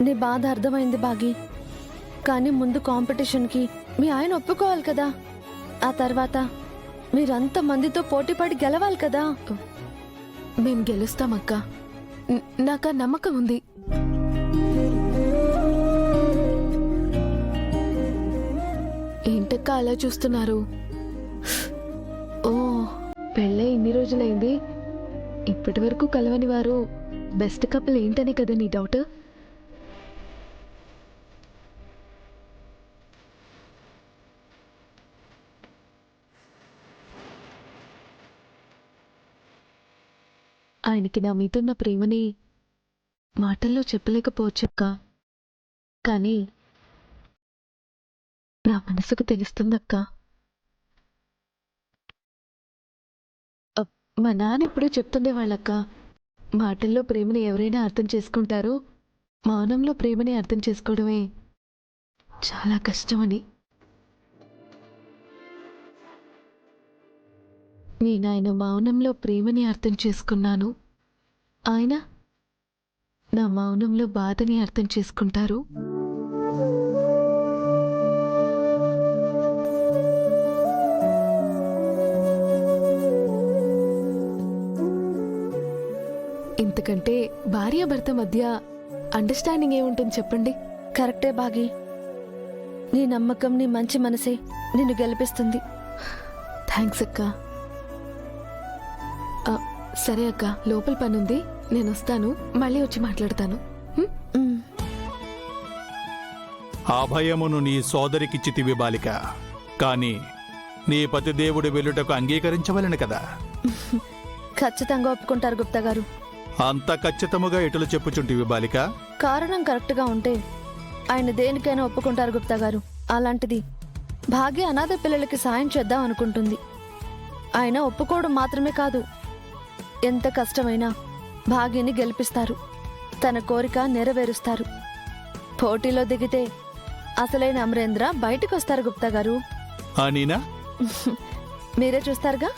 నీ బాధ అర్థమైంది బాగి. కానీ ముందు కాంపిటీషన్కి మీ ఆయన ఒప్పుకోవాలి కదా. ఆ తర్వాత మీరంత మందితో పోటీపడి గెలవాలి కదా. మేం గెలుస్తామక్క, నాకు ఆ నమ్మకం ఉంది. ఏంటక్క అలా చూస్తున్నారు? ఓ, పెళ్ళై ఇన్ని రోజులైంది, ఇప్పటి వరకు కలవని వారు బెస్ట్ కపుల్ ఏంటనే కదా నీ డౌట్? ఆయనకి నా మీదున్న ప్రేమని మాటల్లో చెప్పలేకపోవచ్చక్క, కానీ నా మనసుకు తెలుస్తుందక్క. మా నాన్న ఎప్పుడూ చెప్తుండేవాళ్ళక్క, మాటల్లో ప్రేమని ఎవరైనా అర్థం చేసుకుంటారో మౌనంలో ప్రేమని అర్థం చేసుకోవడమే చాలా కష్టమని. నేను ఆయన మౌనంలో ప్రేమని అర్థం చేసుకున్నాను, ఆయన నా మౌనంలో బాధని అర్థం చేసుకుంటారు. ఇంతకంటే భార్యాభర్త మధ్య అండర్స్టాండింగ్ ఏముంటుంది చెప్పండి? కరెక్టే బాగి. నీ నమ్మకం, నీ మంచి మనసే నిన్ను గెలిపిస్తుంది. థ్యాంక్స్ అక్క. సరే అక్క, లోపల పనుంది, నేను వస్తాను, మళ్ళీ వచ్చి మాట్లాడతాను. ఆ భయమును నీ సోదరికిచ్చితివి బాలిక, కాని నీ పతిదేవుడు వెలుటకు అంగీకరించవలను కదా. ఖచ్చితంగా ఒప్పుకుంటారు గుప్తా గారు. అంత ఖచ్చితముగా ఎటులు చెప్పుచుంటివి బాలిక? కారణం కరెక్ట్గా ఉంటే ఆయన దేనికైనా ఒప్పుకుంటారు గుప్తా గారు. అలాంటిది భాగ్య అనాథ పిల్లలకి సాయం చేద్దాం అనుకుంటుంది. ఆయన ఒప్పుకోవడం మాత్రమే కాదు, ఎంత కష్టమైనా భాగ్యని గెలిపిస్తారు, తన కోరిక నెరవేరుస్తారు. పోటీలో దిగితే అసలైన అమరేంద్ర బయటికి వస్తారు గుప్తా గారు. నీనా మీరే చూస్తారుగా.